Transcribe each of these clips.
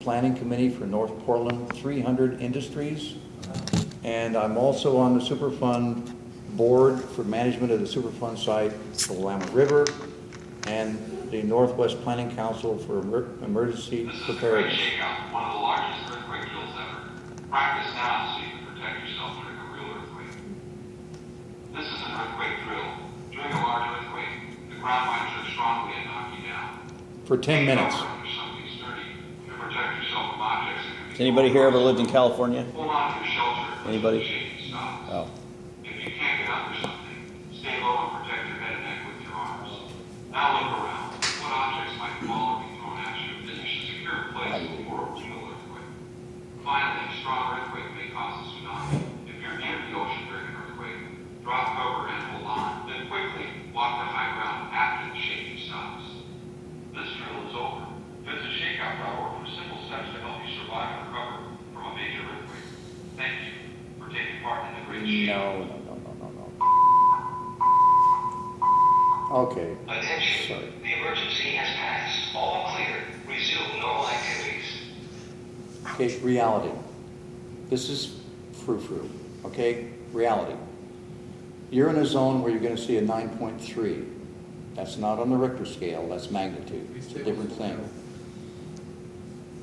Planning Committee for North Portland 300 Industries. And I'm also on the Superfund Board for management of the Superfund site, the Willamette River, and the Northwest Planning Council for Emergency Preparedness. This is a great shakeout, one of the largest earthquake drills ever. Practice now so you can protect yourself during a real earthquake. This is an earthquake drill. During a large earthquake, the ground might jerk strongly and knock you down. For 10 minutes. Has anybody here ever lived in California? Hold on to your shelter. Anybody? Oh. Oh. If you can't get under something, stay low and protect your head and neck with your arms. Now look around. What objects might fall or be thrown at you? Then you should secure a place before a real earthquake. Finally, a strong earthquake may cause a tsunami. If you're near the ocean during an earthquake, drop cover and hold on. Then quickly walk to high ground after the shaking stops. This drill is over. Visit shakeout.org for simple steps to help you survive and recover from a major earthquake. Thank you for taking part in the great shakeout. No. Okay. Attention. Sorry. The emergency has passed. All clear. Resume normal activities. Okay, reality. This is frou-frou, okay? Reality. You're in a zone where you're going to see a 9.3. That's not on the Richter scale, that's magnitude. It's a different thing.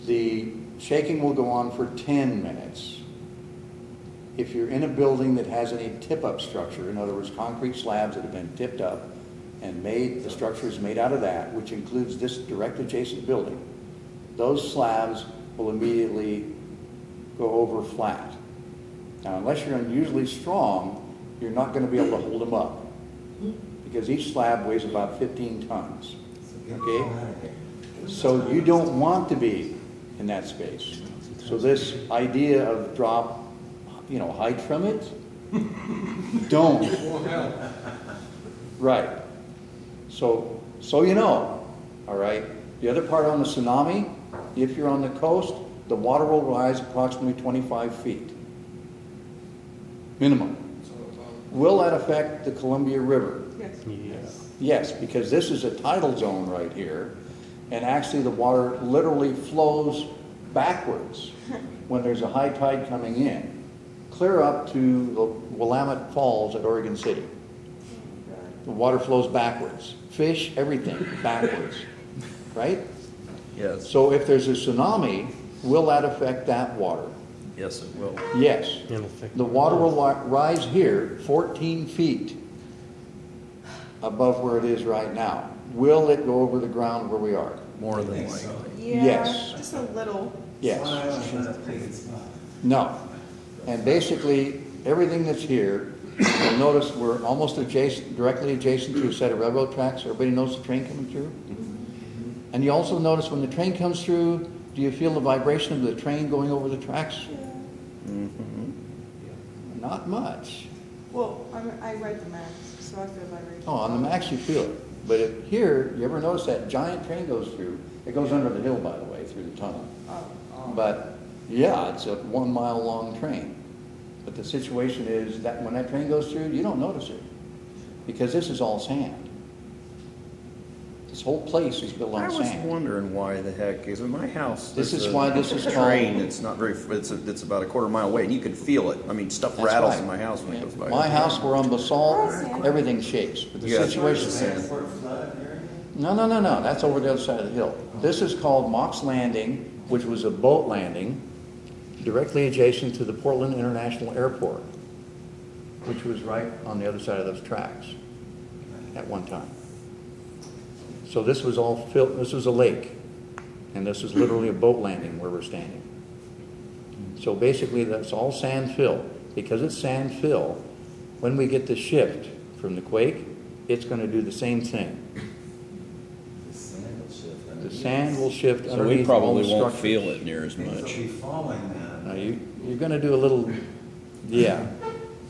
The shaking will go on for 10 minutes. If you're in a building that has any tip-up structure, in other words, concrete slabs that have been tipped up and the structure is made out of that, which includes this direct adjacent building, those slabs will immediately go over flat. Now, unless you're unusually strong, you're not going to be able to hold them up because each slab weighs about 15 tons, okay? So you don't want to be in that space. So this idea of drop, hide from it, don't. Right. So you know, all right? The other part on the tsunami, if you're on the coast, the water will rise approximately 25 feet. Minimum. Will that affect the Columbia River? Yes. Yes, because this is a tidal zone right here, and actually the water literally flows backwards when there's a high tide coming in, clear up to the Willamette Falls at Oregon City. The water flows backwards. Fish, everything, backwards, right? Yes. So if there's a tsunami, will that affect that water? Yes, it will. Yes. The water will rise here 14 feet above where it is right now. Will it go over the ground where we are? More than likely. Yeah, Yes. just a little. Yes. No. And basically, everything that's here, you'll notice we're almost directly adjacent to a set of railroad tracks. Everybody knows the train coming through? And you also notice when the train comes through, do you feel the vibration of the train going over the tracks? Not much. Well, I ride the max, so I feel vibration. Oh, on the max you feel it. But here, you ever notice that giant train goes through? It goes under the hill, by the way, through the tunnel. But yeah, it's a 1 mile long train. But the situation is that when that train goes through, you don't notice it because this is all sand. This whole place is built on I was sand. wondering why the heck is in my house. This there's is a why this is train. called- It's not very. It's about a quarter mile away, and you can feel it. I mean, stuff That's rattles right. in my house when it goes by. My house, we're on basalt, everything shakes. But the Yeah. situation No. That's over the other side of the hill. This is called Mock's Landing, which was a boat landing directly adjacent to the Portland International Airport, which was right on the other side of those tracks at one time. So this was all filled, this was a lake, and this is literally a boat landing where we're standing. So basically that's all sand fill. Because it's sand fill, when we get the shift from the quake, it's going to do the same thing. The sand will shift So underneath we probably all the won't structures. feel it near as Things will much. be falling then. Now you're going to do a little, yeah,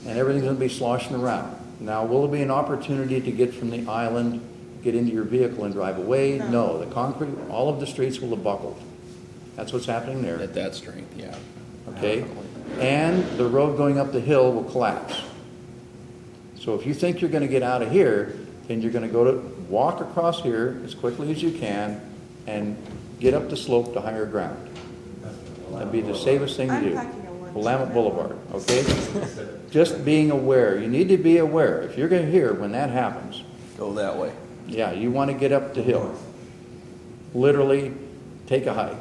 and everything's going to be sloshing around. Now, will there be an opportunity to get from the island, get into your vehicle and drive away? No, the concrete, all of the streets will have buckled. That's what's happening there, At that strength, yeah. okay? And the road going up the hill will collapse. So if you think you're going to get out of here, then you're going to walk across here as quickly as you can and get up the slope to higher ground. That'd be the safest thing to I'm do. packing a lunch. Willamette Boulevard, okay? Just being aware, you need to be aware. If you're gonna hear when that happens, Go that way. yeah, you want to get up the hill. Literally, take a hike.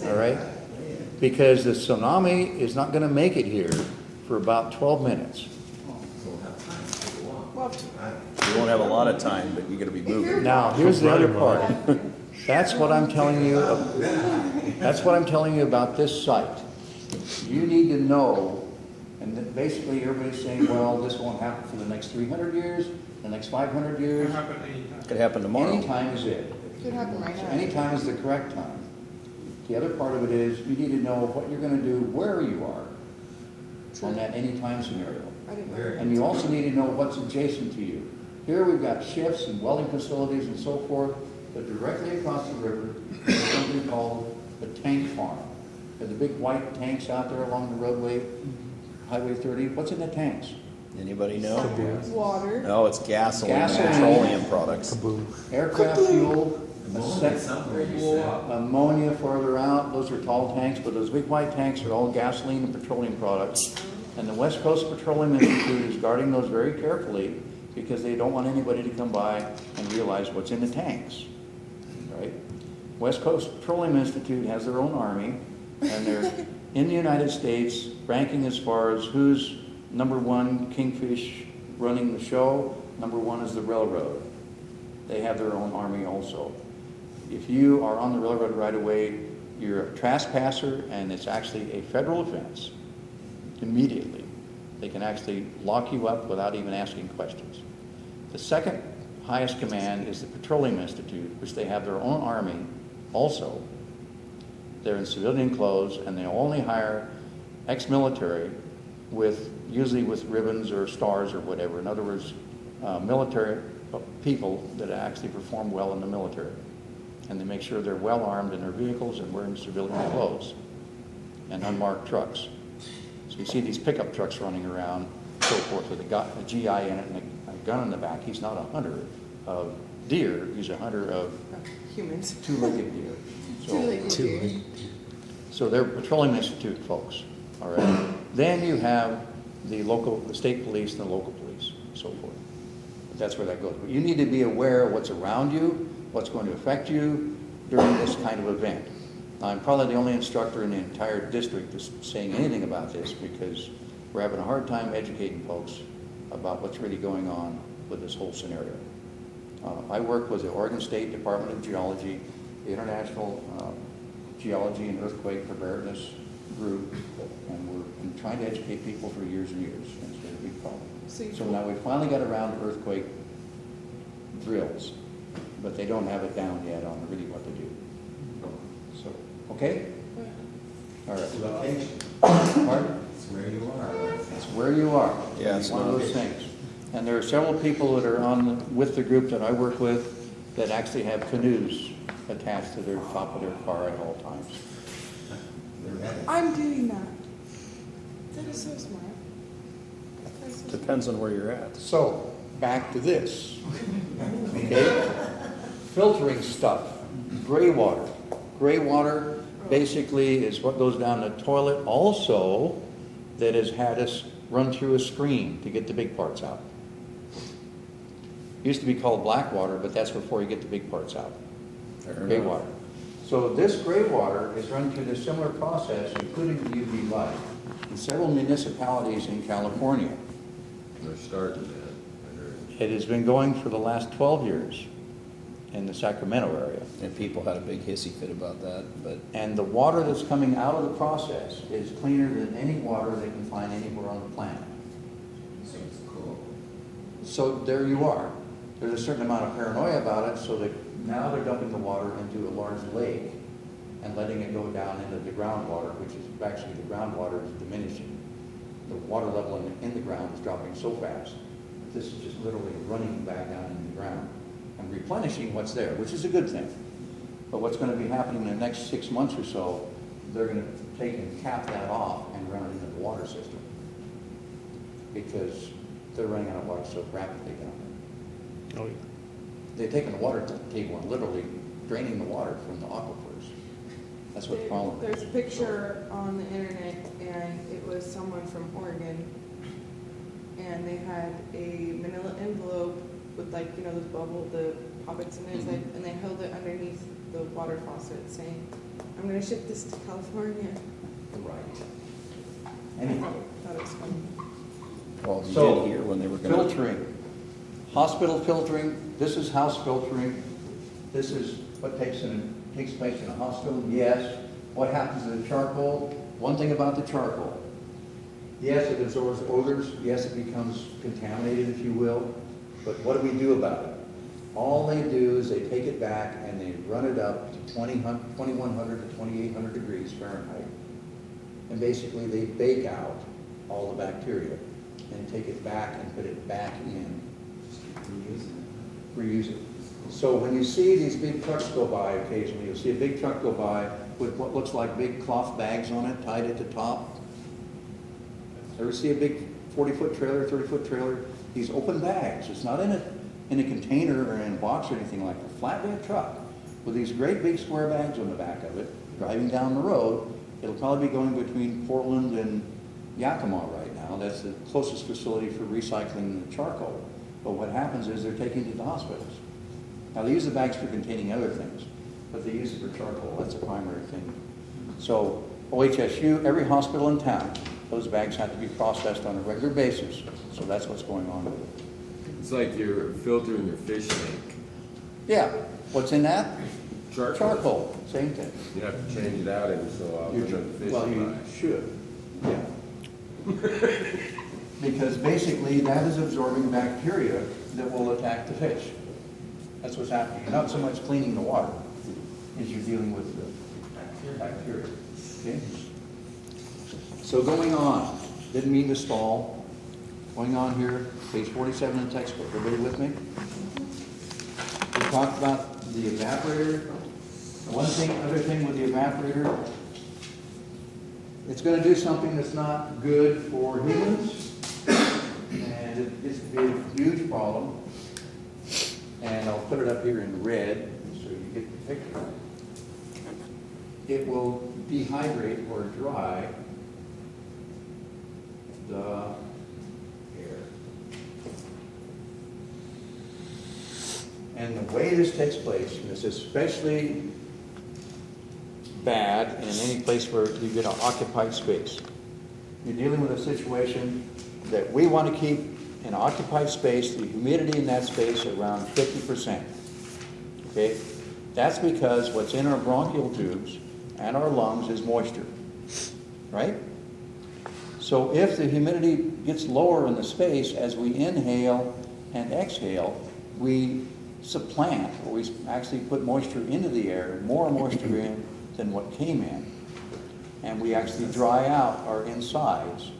All right? Because the tsunami is not going to make it here for about 12 minutes. Well, You won't have a lot of time, but you're gonna be moving. Now, here's the other part. That's what I'm telling you. That's what I'm telling you about this site. You need to know, and that basically everybody's saying, well, this won't happen for the next 300 years, the next 500 years. Could happen tomorrow. Any time is it. could happen right So now. any time is the correct time. The other part of it is you need to know what you're going to do where you are on that anytime scenario. I didn't know. And you also need to know what's adjacent to you. Here we've got shifts and welding facilities and so forth, but directly across the river is something called the tank farm. Are the big white tanks out there along the roadway, Highway 30? What's in the tanks? Anybody know? Water. No, it's gasoline and Gasoline. petroleum products. Aircraft fuel, ammonia farther out, those are tall tanks, but those big white tanks are all gasoline and petroleum products. And the West Coast Petroleum Institute is guarding those very carefully because they don't want anybody to come by and realize what's in the tanks, right? West Coast Petroleum Institute has their own army, and they're in the United States, ranking as far as who's number one kingfish running the show. Number one is the railroad. They have their own army also. If you are on the railroad right away, you're a trespasser, and it's actually a federal offense. Immediately, they can actually lock you up without even asking questions. The second highest command is the Petroleum Institute, which they have their own army also. They're in civilian clothes, and they only hire ex-military usually with ribbons or stars or whatever. In other words, military people that actually perform well in the military. And they make sure they're well armed in their vehicles and wearing civilian clothes and unmarked trucks. So you see these pickup trucks running around, so forth, with a GI in it and a gun in the back. He's not a hunter of deer, he's a hunter of Humans. two-legged deer. Two-legged deer. So they're Petroleum Institute folks, all right? Then you have the state police and the local police, so forth. But that's where that goes. But you need to be aware of what's around you, what's going to affect you during this kind of event. I'm probably the only instructor in the entire district that's saying anything about this because we're having a hard time educating folks about what's really going on with this whole scenario. I work with the Oregon State Department of Geology, the International Geology and Earthquake Preparedness Group, and we've been trying to educate people for years and years. And it's been a big problem. So now we finally got around to earthquake drills, but they don't have it down yet on really what to do. So, okay? All right. Pardon? It's where you are. It's where you are. Yeah, it's one of not- those things. And there are several people that are with the group that I work with that actually have canoes attached to their top of their car at all times. I'm doing that. That is so smart. That is so smart. Depends on where you're at. So, back to this. Okay? Filtering stuff. Gray water. Gray water basically is what goes down the toilet also that has had us run through a screen to get the big parts out. Used to be called black water, but that's before you get the big parts out. Fair Gray enough. water. So this gray water is run through this similar process, including the UV light, in several municipalities in California. They're starting that. It has been going for the last 12 years in the Sacramento area. And people had a big hissy fit about that, but And the water that's coming out of the process is cleaner than any water they can find anywhere on the planet. Seems cool. So there you are. There's a certain amount of paranoia about it, so that now they're dumping the water into a large lake and letting it go down into the groundwater, which is actually the groundwater is diminishing. The water level in the ground is dropping so fast. This is just literally running back down into the ground and replenishing what's there, which is a good thing. But what's going to be happening in the next 6 months or so, they're going to take and cap that off and run it into the water system because they're running out of water so rapidly down there. Oh, yeah. They're taking the water table and literally draining the water from the aquifers. That's what the problem is. There's a picture on the internet, and it was someone from Oregon, and they had a manila envelope with, like, you know, the bubble, the poppets in it, Mhm. and they held it underneath the water faucet saying, "I'm gonna ship this to California." Right. Anyway. Thought it was funny. Well, you So, did hear when they were gonna. filtering, hospital filtering, this is house filtering. This is what takes place in a hospital, yes. What happens to the charcoal? One thing about the charcoal, yes, it absorbs odors, yes, it becomes contaminated, if you will, but what do we do about it? All they do is they take it back and they run it up to 2100 to 2800 degrees Fahrenheit. And basically they bake out all the bacteria and take it back and put it back in. Reuse it. So when you see these big trucks go by occasionally, you'll see a big truck go by with what looks like big cloth bags on it tied at the top. Ever see a big 40-foot trailer, 30-foot trailer? These open bags. It's not in a container or in a box or anything like that. Flatbed truck with these great big square bags on the back of it, driving down the road. It'll probably be going between Portland and Yakima right now. That's the closest facility for recycling the charcoal. But what happens is they're taking it to the hospitals. Now, they use the bags for containing other things, but they use it for charcoal. That's the primary thing. So OHSU, every hospital in town, those bags have to be processed on a regular basis. So that's what's going on with it. It's like you're filtering your fish tank. Yeah, what's in that? Charcoal. Charcoal, same thing. You have to change it out every so often. You- when the fish Well, you fry. should, yeah. Because basically that is absorbing bacteria that will attack the fish. That's what's happening. You're not so much cleaning the water as you're dealing with the bacteria. Okay? So going on, didn't mean to stall. Going on here, page 47 in the textbook. Everybody with me? We talked about the evaporator. Other thing with the evaporator, it's going to do something that's not good for humans, and it gets to be a huge problem. And I'll put it up here in red so you get the picture. It will dehydrate or dry the air. And the way this takes place, and it's especially bad in any place where you get an occupied space. You're dealing with a situation that we want to keep in occupied space, the humidity in that space around 50%. Okay? That's because what's in our bronchial tubes and our lungs is moisture, right? So if the humidity gets lower in the space as we inhale and exhale, we supplant, or we actually put moisture into the air, more moisture in than what came in. And we actually dry out our insides,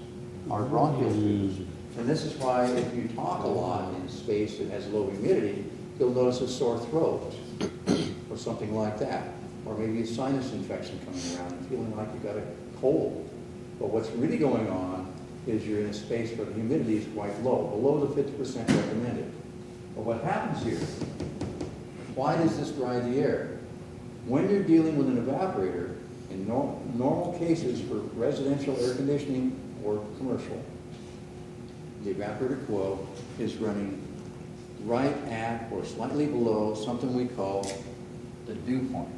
our bronchial tubes. And this is why if you talk a lot in space that has low humidity, you'll notice a sore throat or something like that. Or maybe a sinus infection coming around and feeling like you've got a cold. But what's really going on is you're in a space where the humidity is quite low, below the 50% recommended. But what happens here, why does this dry the air? When you're dealing with an evaporator, in normal cases for residential air conditioning or commercial, the evaporator coil is running right at or slightly below something we call the dew point.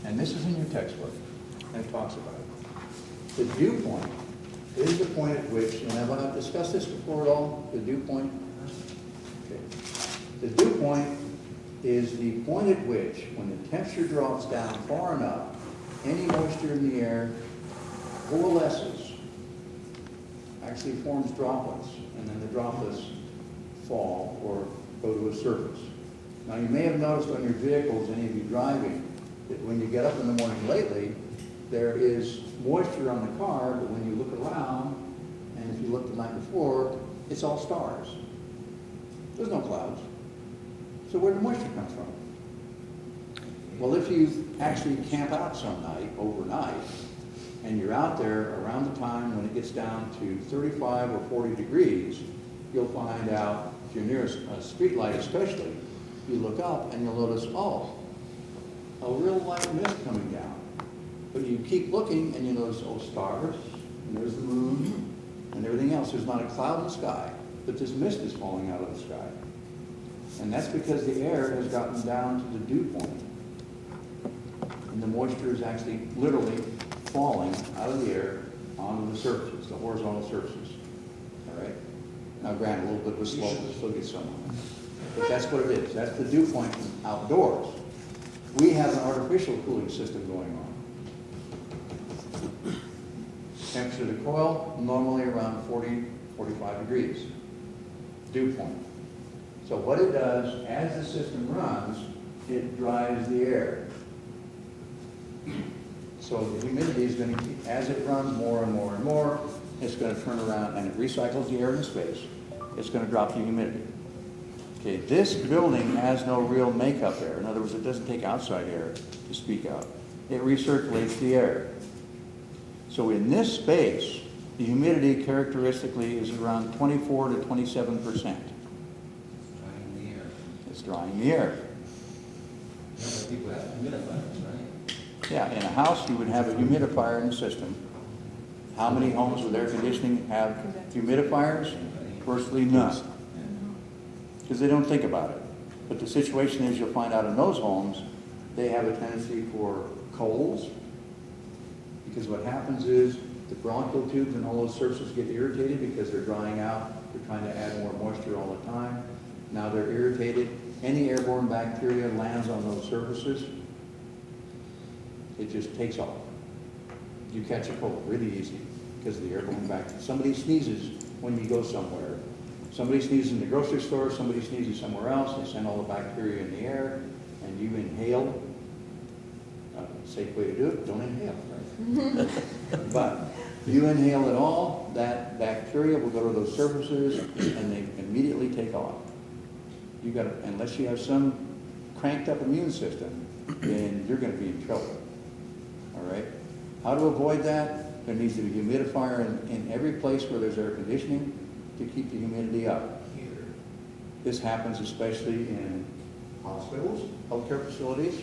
And this is in your textbook, and it talks about it. The dew point is the point at which, and have I discussed this before at all, the dew point? Okay. The dew point is the point at which, when the temperature drops down far enough, any moisture in the air coalesces, actually forms droplets, and then the droplets fall or go to a surface. Now you may have noticed on your vehicles, any of you driving, that when you get up in the morning lately, there is moisture on the car, but when you look around, and if you looked the night before, it's all stars. There's no clouds. So where did the moisture come from? Well, if you actually camp out some night, overnight, and you're out there around the time when it gets down to 35 or 40 degrees, you'll find out, if you're near a street light especially, you look up and you'll notice, oh, a real light mist coming down. But you keep looking and you notice, oh, stars, and there's the moon, and everything else. There's not a cloud in the sky, but this mist is falling out of the sky. And that's because the air has gotten down to the dew point. And the moisture is actually literally falling out of the air onto the surfaces, the horizontal surfaces. All right? Now granted, a little bit of a slope, it still gets somewhere. But that's what it is. That's the dew point outdoors. We have an artificial cooling system going on. Temperature of the coil, normally around 40, 45 degrees. Dew point. So what it does, as the system runs, it dries the air. So the humidity is going to keep, as it runs more and more and more, it's going to turn around and it recycles the air in space. It's going to drop the humidity. Okay, this building has no real makeup air. In other words, it doesn't take outside air to speak of. It recirculates the air. So in this space, the humidity characteristically is around 24 to 27%. It's drying the air. People have humidifiers, right? Yeah, in a house, you would have a humidifier in the system. How many homes with air conditioning have humidifiers? Virtually none. Because they don't think about it. But the situation is, you'll find out in those homes, they have a tendency for colds. Because what happens is, the bronchial tubes and all those surfaces get irritated because they're drying out. They're trying to add more moisture all the time. Now they're irritated. Any airborne bacteria lands on those surfaces, it just takes off. You catch a cold really easy because of the airborne bacteria. Somebody sneezes when you go somewhere. Somebody sneezes in the grocery store, somebody sneezes somewhere else, they send all the bacteria in the air, and you inhale. Safe way to do it, don't inhale, right? But you inhale it all, that bacteria will go to those surfaces, and they immediately take off. You got to, unless you have some cranked up immune system, then you're going to be in trouble. All right? How to avoid that? There needs to be a humidifier in every place where there's air conditioning to keep the humidity up. This happens especially in hospitals, healthcare facilities,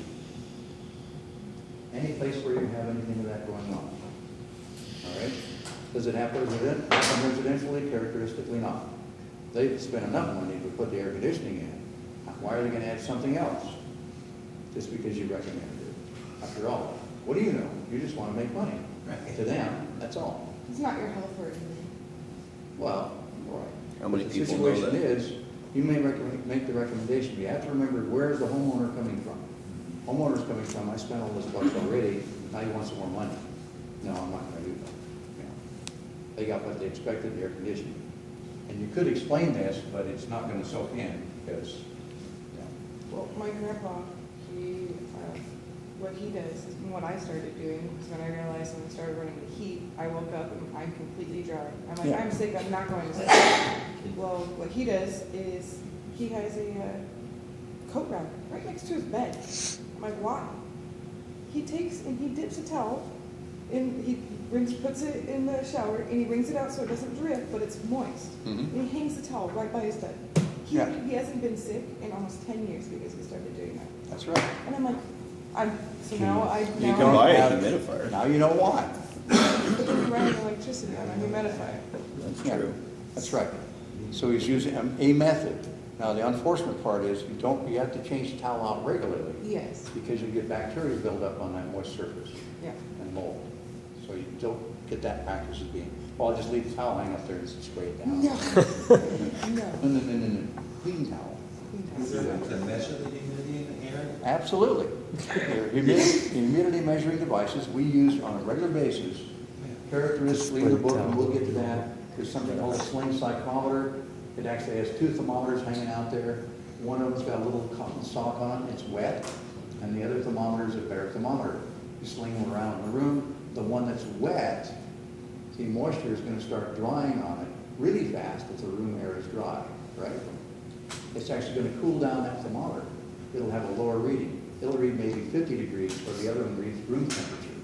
any place where you have anything of that going on. All right? Does it happen residentially? Characteristically not. They've spent enough money to put the air conditioning in. Why are they going to add something else? Just because you recommended it. After all, what do you know? You just want to make money. Right. To them, that's all. It's not your health or anything. Well, right. How many But people know that? The situation is, you may make the recommendation. You have to remember, where is the homeowner coming from? Homeowner's coming from, I spent all this bucks already, now you want some more money. No, I'm not going to do that. You know, they got what they expected, the air conditioning. And you could explain this, but it's not going to soak in because, you know. Well, my grandpa, what he does is what I started doing, because when I realized when I started running the heat, I woke up and I'm completely dry. I'm like, Yeah. I'm sick, I'm not going to sleep. Well, what he does is he has a coat rack right next to his bed. I'm like, why? He takes and he dips a towel and he puts it in the shower and he wrings it out so it doesn't drip, but it's moist. And he hangs the towel right by his bed. He hasn't been sick in almost 10 years because he started doing that. That's right. And I'm like, You can buy a humidifier. Now you know why. I'm running electricity on a humidifier. That's Yeah, true. that's right. So he's using a method. Now, the unfortunate part is you have to change the towel out regularly Yes. because you get bacteria build up on that moist surface Yeah. and mold. So you don't get that practice of being, well, I'll just leave the towel hang up there and spray it down. No. No. No. Clean towel. Is there a way to measure the humidity in the air? Absolutely. There are humidity measuring devices we use on a regular basis. Characteristically in the book, and we'll get to that, there's something called a sling psychrometer. It actually has two thermometers hanging out there. One of them's got a little cotton sock on it, it's wet, and the other thermometer is a bare thermometer. You sling them around in the room. The one that's wet, the moisture is going to start drying on it really fast if the room air is dry, right? It's actually going to cool down that thermometer. It'll have a lower reading. It'll read maybe 50 degrees, where the other one reads room temperature.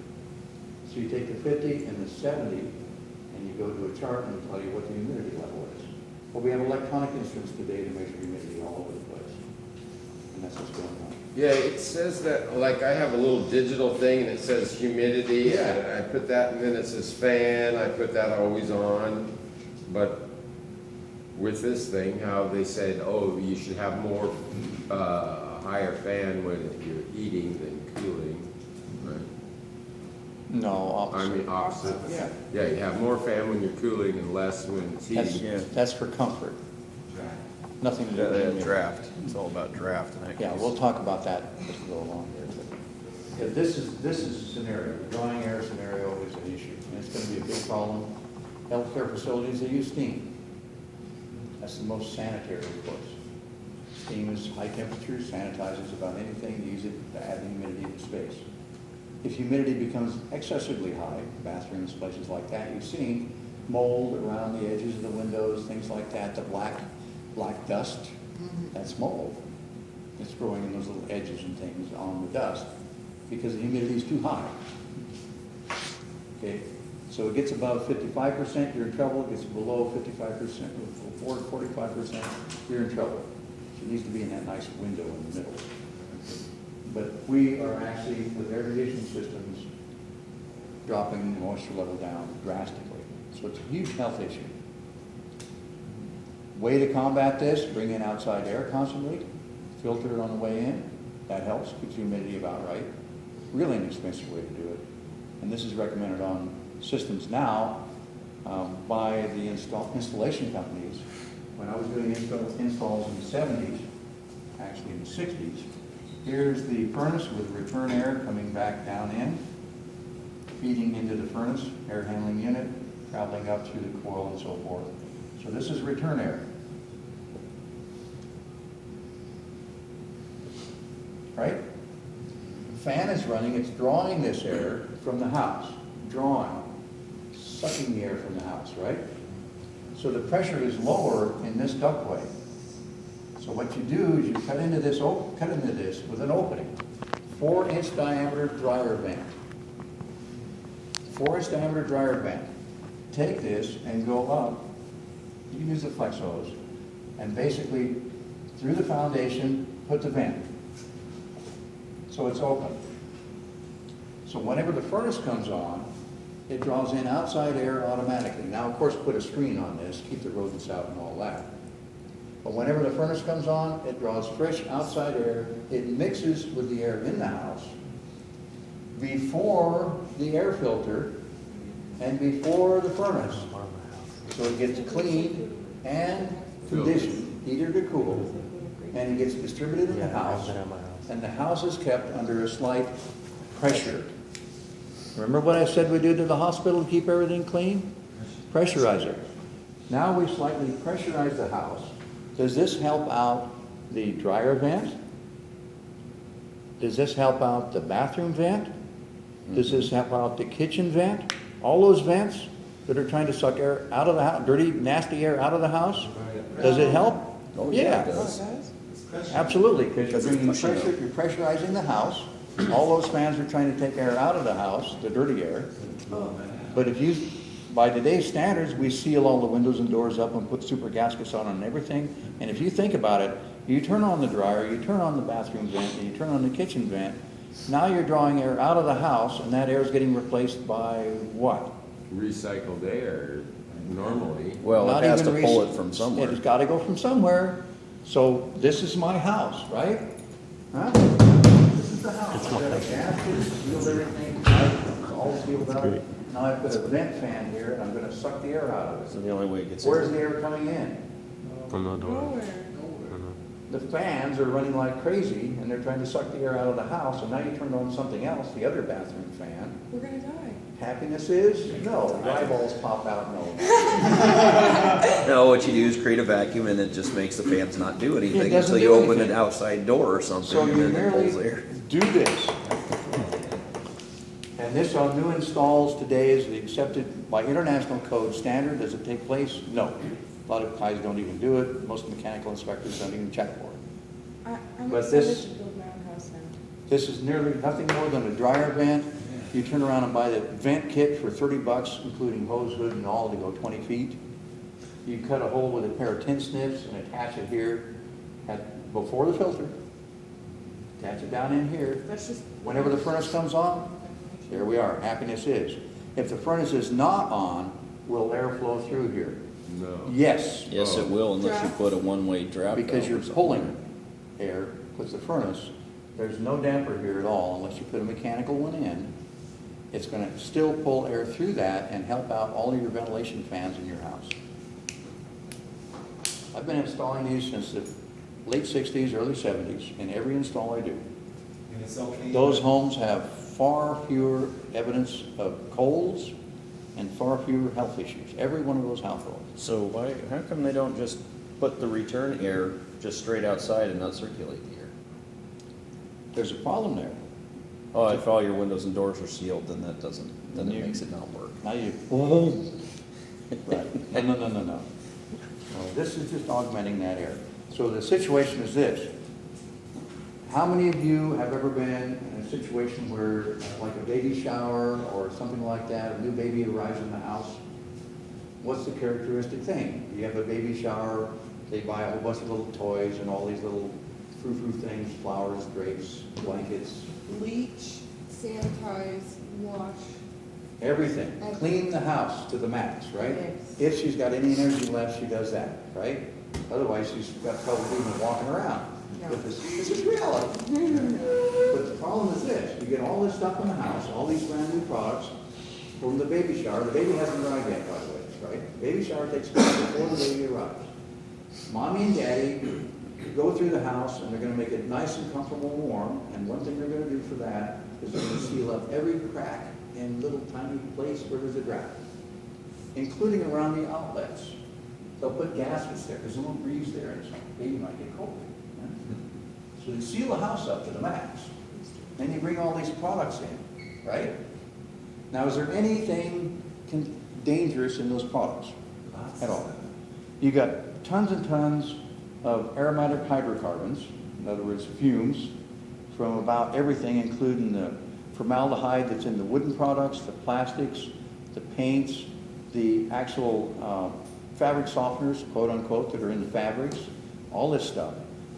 So you take the 50 and the 70, and you go to a chart and it'll tell you what the humidity level is. Well, we have electronic instruments today to measure humidity all over the place. And Yeah, it says that, like, I have a little digital thing and it says humidity, and I put that, and then it says fan, I put that always on. But with this thing, how they said, oh, you should have more, higher fan when you're heating than cooling, right? No, I opposite. mean, opposite. Yeah. Yeah, you have more fan when you're cooling and less when it's That's, heating. that's for comfort. Nothing to do with humidity. Draft, it's all about draft in that case. Yeah, we'll talk about that as we go along here. But, yeah, this is a scenario, the drawing air scenario is an issue, and it's gonna be a big problem. Healthcare facilities, they use steam. That's the most sanitary, of course. Steam is high temperature, sanitizes about anything, use it to add humidity to space. If humidity becomes excessively high, bathrooms, places like that, you've seen mold around the edges of the windows, things like that, the black dust, that's mold. It's growing in those little edges and things on the dust because the humidity is too high. Okay, so it gets above 55%, you're in trouble. It gets below 55%, or 45%, you're in trouble. So it needs to be in that nice window in the middle. But we are actually, with air conditioning systems, dropping the moisture level down drastically. So it's a huge health issue. Way to combat this, bring in outside air constantly, filter it on the way in. That helps, keeps humidity about right. Really inexpensive way to do it. And this is recommended on systems now by the installation companies. When I was doing installs in the 70s, actually in the 60s, here's the furnace with return air coming back down in, feeding into the furnace, air handling unit, traveling up through the coil and so forth. So this is return air. Right? The fan is running, it's drawing this air from the house, sucking the air from the house, right? So the pressure is lower in this ductway. So what you do is you cut into this with an opening, 4-inch diameter dryer vent. 4-inch diameter dryer vent. Take this and go up. You can use the flex hose, and basically through the foundation, put the vent. So it's open. So whenever the furnace comes on, it draws in outside air automatically. Now, of course, put a screen on this, keep the rodents out and all that. But whenever the furnace comes on, it draws fresh outside air. It mixes with the air in the house before the air filter and before the furnace. So it gets cleaned and conditioned, heated or cooled, and it gets distributed in the house, and the house is kept under a slight pressure. Remember what I said we do to the hospital to keep everything clean? Pressurize it. Now we slightly pressurize the house. Does this help out the dryer vent? Does this help out the bathroom vent? Does this help out the kitchen vent? All those vents that are trying to suck air out of the house, dirty, nasty air out of the house? Does it help? Oh, yeah, it Oh, does. it does? Absolutely, because Because you're it's bringing pushing pressure, you're pressurizing the house. All those fans are trying to take air out of the house, the dirty air. But if you, by today's standards, we seal all the windows and doors up and put super gaskets on and everything. And if you think about it, you turn on the dryer, you turn on the bathroom vent, and you turn on the kitchen vent. Now you're drawing air out of the house, and that air is getting replaced by what? Recycled air, normally. Well, Not it has to even pull it from somewhere. It's got to go from somewhere. So this is my house, right? Huh? This is the house. I've got a gasket, sealed everything, it's all sealed up. Now I put a vent fan here, and I'm going to suck the air out of So it. the only way it gets Where's in. the air coming in? Nowhere. The fans are running like crazy, and they're trying to suck the air out of the house, and now you turn on something else, the other bathroom fan. We're gonna die. Happiness is? No. The eyeballs pop out, no. No, what you do is create a vacuum and it just makes the fans not do anything doesn't until you do open anything. an outside door or something So and you then it pulls merely air. do this. And this on new installs today is accepted by international code standard. Does it take place? No. A lot of guys don't even do it. Most mechanical inspectors don't even check for it. I'm But excited this- to build my own house now. This is nearly nothing more than a dryer vent. You turn around and buy the vent kit for $30, including hose, hood, and all to go 20 feet. You cut a hole with a pair of tin snips and attach it here before the filter. Attach it down in here. That's just. Whenever the furnace comes on, there we are, happiness is. If the furnace is not on, will air flow through here? No. Yes, Yes, it will, unless you Draft. put a one-way draft. because valve you're or something. pulling air with the furnace. There's no damper here at all unless you put a mechanical one in. It's gonna still pull air through that and help out all of your ventilation fans in your house. I've been installing these since the late 60s, early 70s, in every install I do. And it's so clean. Those homes have far fewer evidence of colds and far fewer health issues, every one of those households. So why, how come they don't just put the return air just straight outside and not circulate the air? There's a problem there. Oh, if all your windows and doors are sealed, then that doesn't, then it You- makes it not work. Now you, right, no. No, this is just augmenting that air. So the situation is this. How many of you have ever been in a situation where, like a baby shower or something like that, a new baby arrives in the house? What's the characteristic thing? You have a baby shower, they buy a whole bunch of little toys and all these little frou-frou things, flowers, drapes, blankets, Bleach, sanitize, wash. everything. Clean the house to the max, right? Yes. If she's got any energy left, she does that, right? Otherwise, she's got trouble even walking around. Yeah. But this is reality. But the problem is this, you get all this stuff in the house, all these brand new products from the baby shower. The baby hasn't arrived yet, by the way, right? Baby shower takes place before the baby arrives. Mommy and daddy go through the house and they're gonna make it nice and comfortable and warm. And one thing they're gonna do for that is they're gonna seal up every crack and little tiny place where there's a draft, including around the outlets. They'll put gaskets there, because there's a little breeze there, and the baby might get cold. So you seal the house up to the max. Then you bring all these products in, right? Now, is there anything dangerous in those products Lots at of all? stuff. You got tons and tons of aromatic hydrocarbons, in other words, fumes, from about everything, including the formaldehyde that's in the wooden products, the plastics, the paints, the actual fabric softeners, quote unquote, that are in the fabrics, all this stuff,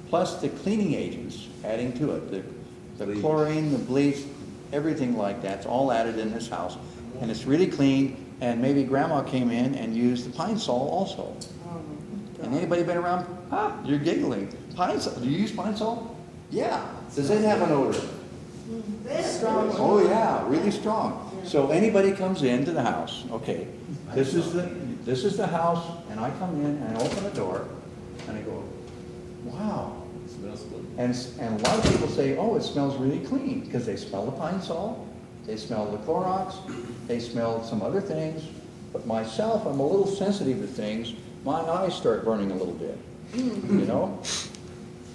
plus the cleaning agents adding to it, the chlorine, the bleach, everything like that's all added in this house. And it's really clean, and maybe grandma came in and used the pine sol also. Oh, my And God. anybody been around? Ah, you're giggling. Pine sol, do you use pine sol? Yeah. Does it have an odor? Strong. Oh, yeah, really strong. So anybody comes into the house, okay, this is the house, and I come in and I open the door, and I go, wow. It smells good. And a lot of people say, oh, it smells really clean, because they smell the pine sol, they smell the Clorox, they smell some other things. But myself, I'm a little sensitive to things. My eyes start burning a little bit, you know?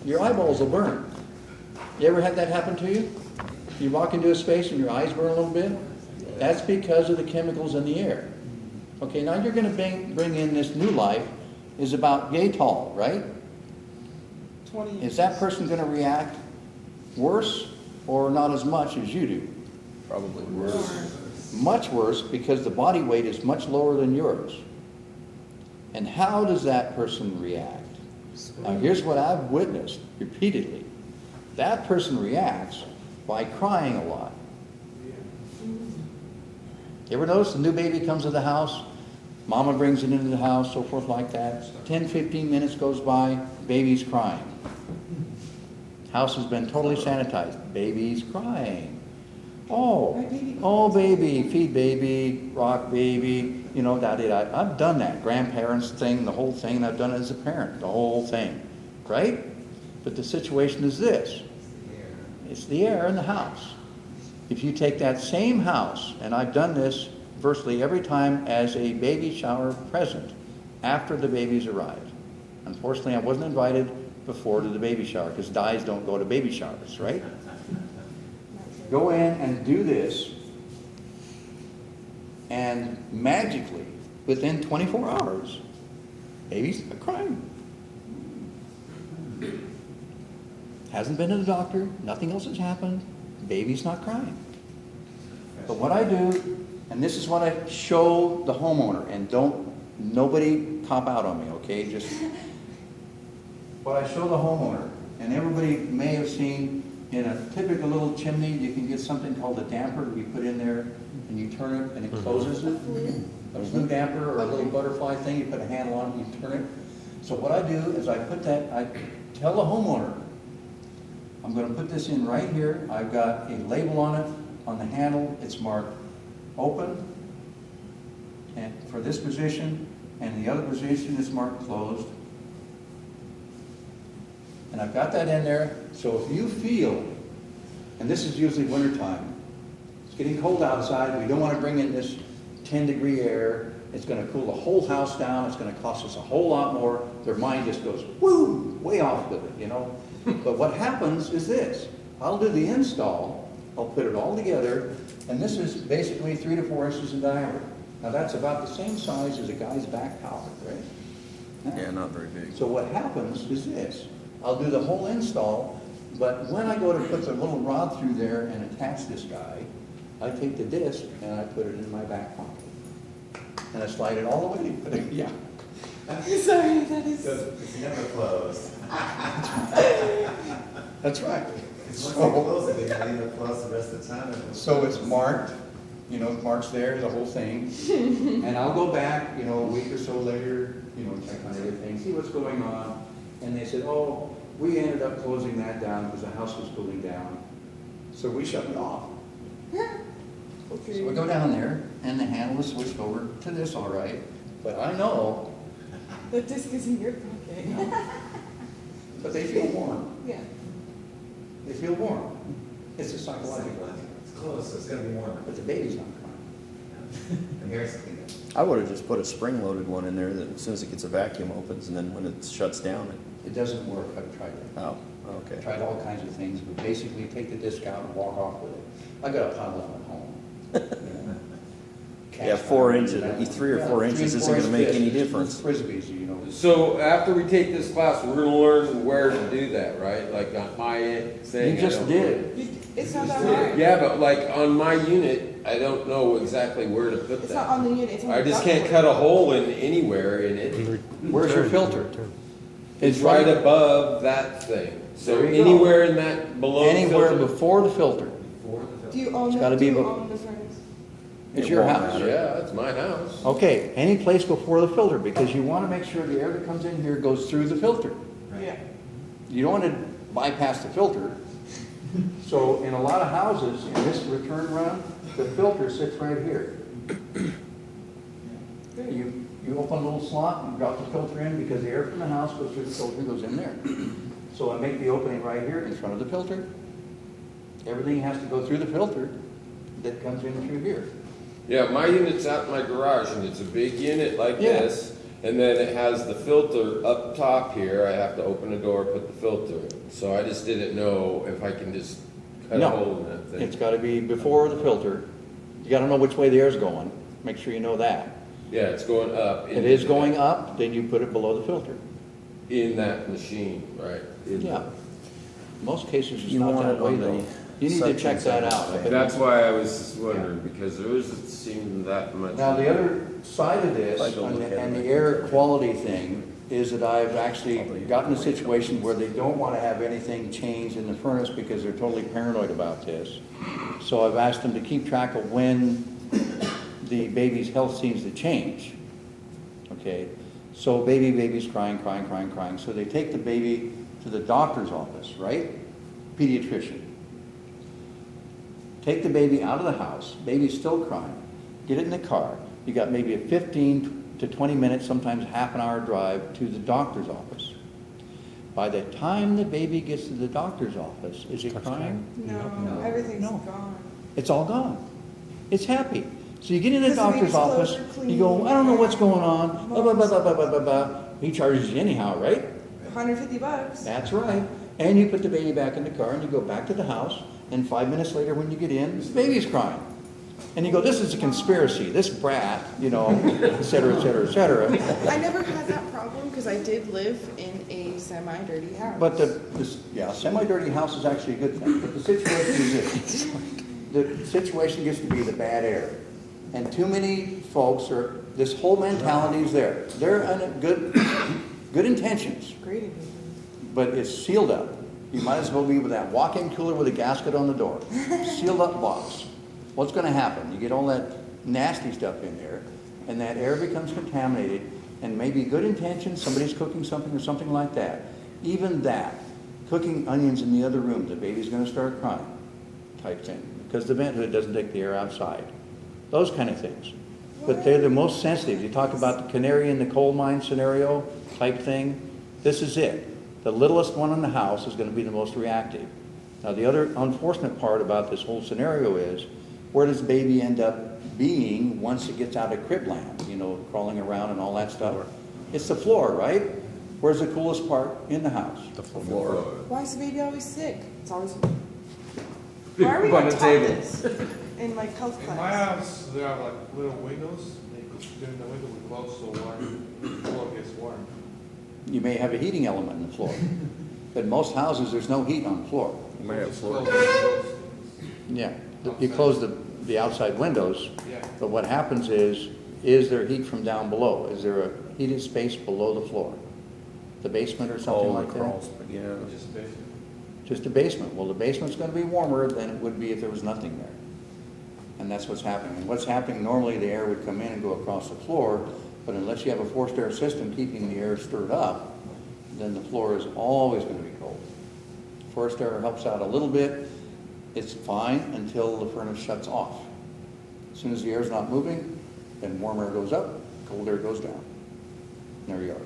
Your eyeballs will burn. You ever had that happen to you? You walk into a space and your eyes burn a little bit? That's because of the chemicals in the air. Okay, now you're gonna bring in this new life, is about yay tall, right? 20 Is that person gonna react worse or not as much as you do? Probably worse. Much worse, because the body weight is much lower than yours. And how does that person react? Now, here's what I've witnessed repeatedly. That person reacts by crying a lot. You ever notice the new baby comes to the house, mama brings it into the house, so forth like that. 10, 15 minutes goes by, baby's crying. House has been totally sanitized, baby's crying. Oh, Right, baby. oh baby, feed baby, rock baby, you know, da-da-da. I've done that, grandparents thing, the whole thing, and I've done it as a parent, the whole thing, right? But the situation is this, it's the air in the house. If you take that same house, and I've done this virtually every time as a baby shower present, after the baby's arrived. Unfortunately, I wasn't invited before to the baby shower, because dyes don't go to baby showers, right? Go in and do this, and magically, within 24 hours, baby's not crying. Hasn't been to the doctor, nothing else has happened, baby's not crying. But what I do, and this is what I show the homeowner, and nobody cop out on me, okay? Just what I show the homeowner, and everybody may have seen In a typical little chimney, you can get something called a damper to be put in there, and you turn it and it closes it. A blue damper or a little butterfly thing, you put a handle on it, you turn it. So what I do is I put that, I tell the homeowner, I'm gonna put this in right here. I've got a label on it, on the handle, it's marked open, and for this position, and the other position is marked closed. And I've got that in there, so if you feel, and this is usually wintertime, it's getting cold outside, we don't want to bring in this 10-degree air, it's going to cool the whole house down, it's going to cost us a whole lot more, their mind just goes, woo, way off with it, you know? But what happens is this, I'll do the install, I'll put it all together, and this is basically 3 to 4 inches in diameter. Now that's about the same size as a guy's back towel, right? Yeah, not very big. So what happens is this, I'll do the whole install, but when I go to put the little rod through there and attach this guy, I take the disc and I put it in my back pocket. And I slide it all the way, yeah. Sorry, that is. It's never closed. That's right. Once they close it, they gotta leave it closed the rest of the time. So it's marked, you know, marks there, the whole thing. And I'll go back, you know, a week or so later, you know, check on everything, see what's going on. And they said, oh, we ended up closing that down because the house was cooling down. So we shut it off. Okay. So we go down there and the handle is switched over to this, all right. But I know, The disc is in your pocket. but they feel warm. Yeah. They feel warm. It's a psychological. It's closed, so it's gonna be warmer. But the baby's not crying. And here's something. I would have just put a spring-loaded one in there that as soon as it gets a vacuum opens, and then when it shuts down, It doesn't work. I've tried it. oh, I've okay. tried all kinds of things, but basically take the disc out and walk off with it. I got a pile of them at home. You know. Yeah, 4 inches, 3 or 4 inches isn't gonna make any difference. Frisbees, you know. So after we take this class, we're gonna learn where to do that, right? Like on my thing. You just did. It's not that hard. Yeah, but like on my unit, I don't know exactly where to put It's not on that. the unit, it's on the I just can't ductwork. cut a hole in anywhere in it. Where's your filter? It's right above that thing. So There you go. anywhere in that below Anywhere filter. before the filter. Do you own It's the, gotta do be you abo- own the furnace? It's It your won't house. matter. Yeah, it's my house. Okay, any place before the filter, because you want to make sure the air that comes in here goes through the filter. Yeah. You don't want to bypass the filter. So in a lot of houses, in this return run, the filter sits right here. You open a little slot and drop the filter in because the air from the house goes through the filter, goes in there. So I make the opening right here in front of the filter. Everything has to go through the filter that comes in through here. Yeah, my unit's out in my garage and it's a big unit like Yeah. this. And then it has the filter up top here. I have to open a door, put the filter in. So I just didn't know if I can just cut a No. hole in that thing. It's got to be before the filter. You got to know which way the air's going. Make sure you know that. Yeah, it's going up. If it is going up, then you put it below the filter. In that machine, right? In- Yeah. Most cases it's You not want that it way on the though. You need to check sections that of out. the thing. That's why I was just wondering, because there doesn't seem that much. Now, the other side of this, If I go and look the- at and it, the air quality thing, is that I've actually gotten a situation where they don't want to have anything changed in the furnace because they're totally paranoid about this. So I've asked them to keep track of when the baby's health seems to change. Okay? So baby's crying. So they take the baby to the doctor's office, right? Pediatrician. Take the baby out of the house, baby's still crying, get it in the car. You got maybe a 15 to 20 minutes, sometimes half an hour drive to the doctor's office. By the time the baby gets to the doctor's office, is it crying? No, everything's No. gone. It's all gone. It's happy. So you get in the Because the doctor's baby's office, clothes are you go, clean. I don't know what's going on, blah, blah, blah, blah, blah, blah, blah, blah. He charges you anyhow, right? $150. That's right. And you put the baby back in the car and you go back to the house, and 5 minutes later when you get in, the baby's crying. And you go, this is a conspiracy, this brat, you know, et cetera, et cetera, et cetera. I never had that problem because I did live in a semi-dirty house. But yeah, semi-dirty house is actually a good thing, but the situation is this. The situation gets to be the bad air. And too many folks are, this whole mentality is there. They're good intentions, Great. but it's sealed up. You might as well be with that walk-in cooler with a gasket on the door, sealed up box. What's gonna happen? You get all that nasty stuff in there, and that air becomes contaminated, and maybe good intentions, somebody's cooking something or something like that. Even that, cooking onions in the other room, the baby's gonna start crying, type thing, because the vent hood doesn't take the air outside. Those kind of things. But they're the most sensitive. You talk about the canary in the coal mine scenario type thing. This is it. The littlest one in the house is going to be the most reactive. Now, the other unfortunate part about this whole scenario is, where does baby end up being once it gets out of crib land, you know, crawling around and all that stuff? It's the floor, right? Where's the coolest part in the house? The floor. Why is the baby always sick? It's always. Why are we On gonna the taught table. this in like health In my class? house, there are like little windows, during the winter we close so the floor gets warm. You may have a heating element in the floor. But in most houses, there's no heat on the floor. You might have Just floor. close. Yeah, you close the outside windows, Yeah. but what happens is there heat from down below? Is there a heated space below the floor? The basement or something Oh, like the that? crawl space, yeah. Just basically. Just a basement. Well, the basement's gonna be warmer than it would be if there was nothing there. And that's what's happening. And what's happening, normally the air would come in and go across the floor, but unless you have a forced air system keeping the air stirred up, then the floor is always gonna be cold. Forced air helps out a little bit. It's fine until the furnace shuts off. As soon as the air's not moving, then warm air goes up, cold air goes down. There you are.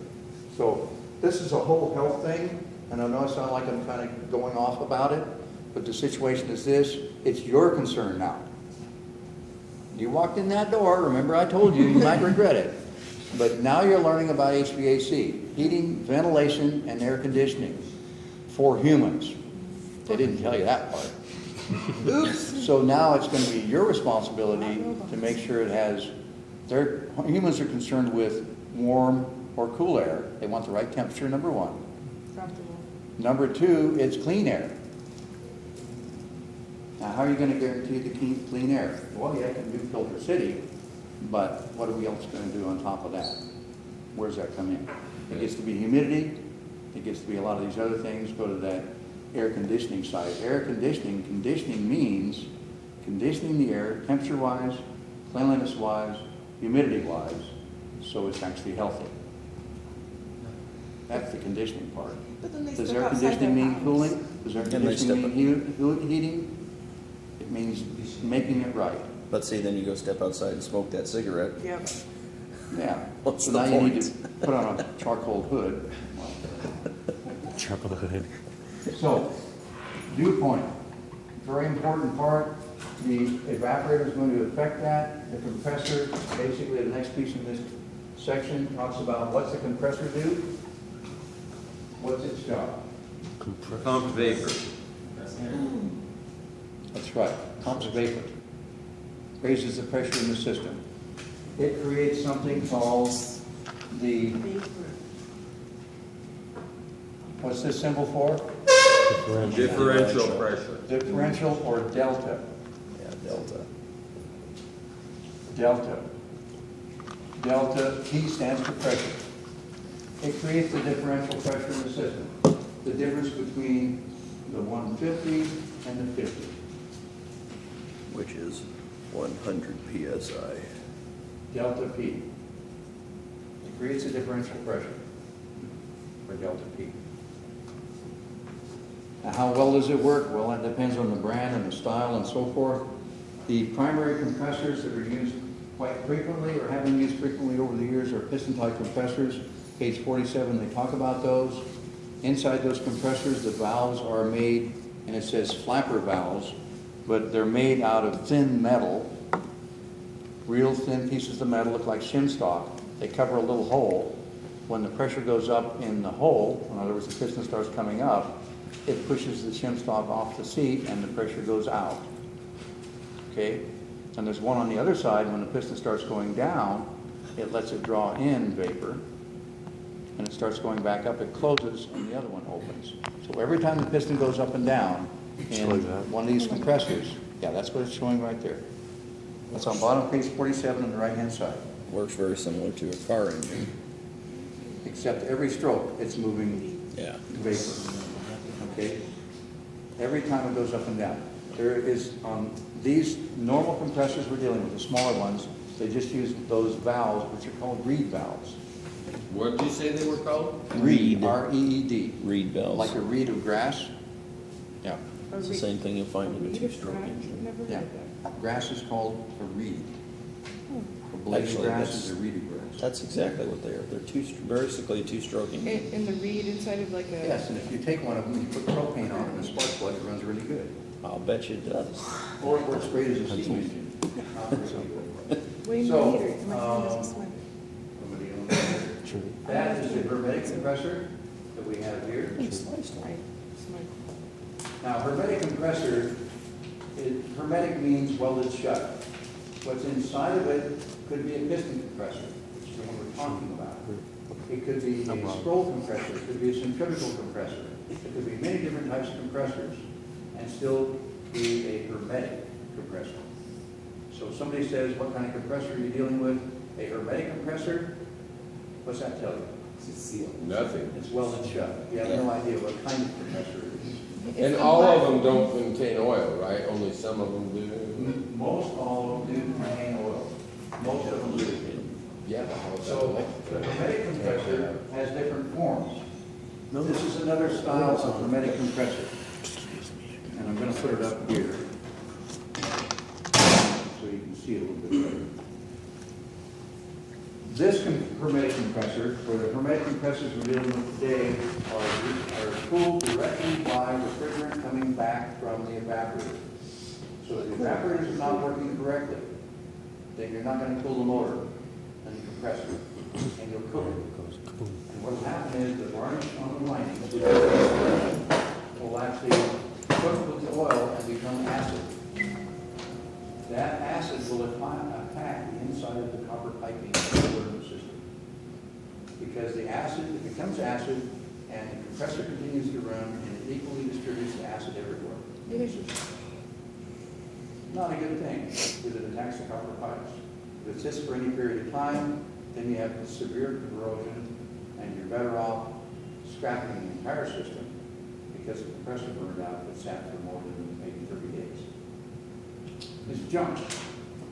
So this is a whole health thing, and I know I sound like I'm kind of going off about it, but the situation is this, it's your concern now. You walked in that door, remember I told you, you might regret it. But now you're learning about HVAC, heating, ventilation, and air conditioning for humans. They didn't tell you that part. Oops. So now it's going to be your responsibility to make sure it has, humans are concerned with warm or cool air. They want the right temperature, number one. Comfortable. Number two, it's clean air. Now, how are you going to guarantee the clean air? Well, yeah, you can do Filter City, but what are we else going to do on top of that? Where does that come in? It gets to be humidity. It gets to be a lot of these other things. Go to that air conditioning side. Air conditioning, conditioning means conditioning the air temperature-wise, cleanliness-wise, humidity-wise, so it's actually healthy. That's the conditioning part. But then they Does step air outside conditioning their mean house. cooling? Does air And they step conditioning mean heating? It means making it right. Let's say then you go step outside and smoke that cigarette. Yep. Yeah. What's So the now you need point? to put on a charcoal hood. Charcoal hood. So, dew point, very important part. The evaporator is going to affect that. The compressor, basically the next piece in this section talks about what's the compressor do? What's its job? Pump vapor. That's right, pumps vapor. Raises the pressure in the system. It creates something called the, what's this symbol for? Differential pressure. Differential or delta. Yeah, delta. Delta. Delta, T stands for pressure. It creates the differential pressure in the system. The difference between the 150 and the 50. Which is 100 PSI. Delta P. It creates a differential pressure for delta P. Now, how well does it work? Well, that depends on the brand and the style and so forth. The primary compressors that are used quite frequently or have been used frequently over the years are piston-type compressors. Page 47, they talk about those. Inside those compressors, the valves are made, and it says flapper valves, but they're made out of thin metal, real thin pieces of metal, look like shim stock. They cover a little hole. When the pressure goes up in the hole, in other words, the piston starts coming up, it pushes the shim stock off the seat and the pressure goes out. Okay? And there's one on the other side, when the piston starts going down, it lets it draw in vapor, and it starts going back up, it closes, and the other one opens. So every time the piston goes up and down in one of these compressors, yeah, that's what it's showing right there. That's on bottom page 47 on the right-hand side. Works very similar to a car engine. Except every stroke, it's moving Yeah. vapor. Okay? every time it goes up and down. There is, these normal compressors we're dealing with, the smaller ones, they just use those valves, which are called reed valves. What did you say they were called? Reed. R-E-E-D. Reed valves. Like a reed of grass? Yeah. It's the same thing you'll find in a two-stroke I've engine. never Yeah. heard of that. Grass is called a reed. A blade of Actually, grass that's- is a reed of grass. That's exactly what they are. They're basically a two-stroke engine. And the reed inside of like a. Yes, and if you take one of them and you put propane on it and a spark plug, it runs really good. I'll bet you it does. Or it works great as a steam engine. Not really good. Wayne So, Meter, my friend is a swimmer. That is a hermetic compressor that we have here. Right, smart. Now, hermetic compressor, hermetic means welded shut. What's inside of it could be a piston compressor, which is the one we're talking about. It could be a scroll compressor, it could be a centrifugal compressor. It could be many different types of compressors and still be a hermetic compressor. So if somebody says, what kind of compressor are you dealing with? A hermetic compressor? What's that tell you? It's sealed. Nothing. It's welded shut. You have no idea what kind of compressor it is. And all of them don't contain oil, right? Only some of them do. Most all of them do contain oil. Most of them do. Yeah, but how So the hermetic compressor has different forms. This is another style of hermetic compressor. And I'm going to put it up here so you can see it a little bit better. This hermetic compressor, or the hermetic compressors we're dealing with today, are cooled directly by refrigerant coming back from the evaporator. So if the evaporator is not working correctly, then you're not going to cool the motor and the compressor, and you'll cook it. And what will happen is the varnish on the lining will actually cook with the oil and become acid. That acid will attack the inside of the copper piping of the boiler system. Because the acid, it becomes acid, and the compressor continues to run, and it equally distributes the acid everywhere. Not a good thing, because it attacks the copper pipes. If it sits for any period of time, then you have severe corrosion, and you're better off scrapping the entire system, because the compressor burned out if it sat for more than maybe 30 days. It's junk.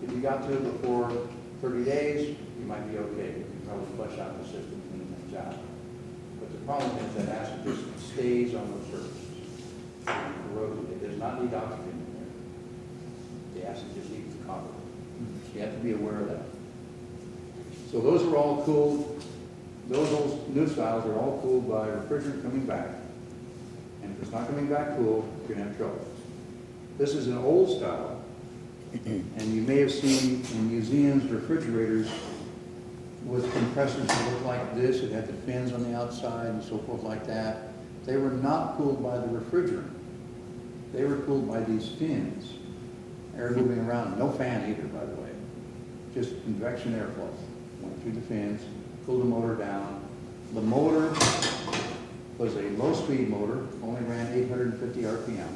If you got to it before 30 days, you might be okay. You can probably flush out the system, clean things out. But the problem is that acid just stays on those surfaces. And corrodes it. It does not need oxygen in there. The acid just eats the copper. You have to be aware of that. So those are all cooled. Those old new styles are all cooled by refrigerant coming back. And if it's not coming back cool, you're going to have trouble. This is an old style. And you may have seen in museums refrigerators with compressors that look like this. It had the fins on the outside and so forth like that. They were not cooled by the refrigerant. They were cooled by these fins. Air moving around. No fan either, by the way. Just convection airflow. Went through the fins, cooled the motor down. The motor was a low-speed motor, only ran 850 RPM.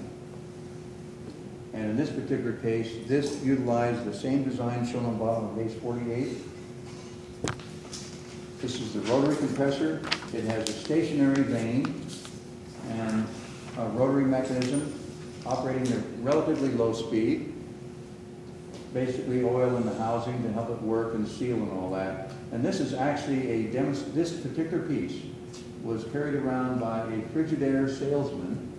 And in this particular case, this utilized the same design shown on bottom of base 48. This is the rotary compressor. It has a stationary vane and a rotary mechanism operating at relatively low speed. Basically oil in the housing to help it work and seal and all that. And this is actually this particular piece was carried around by a Frigidaire salesman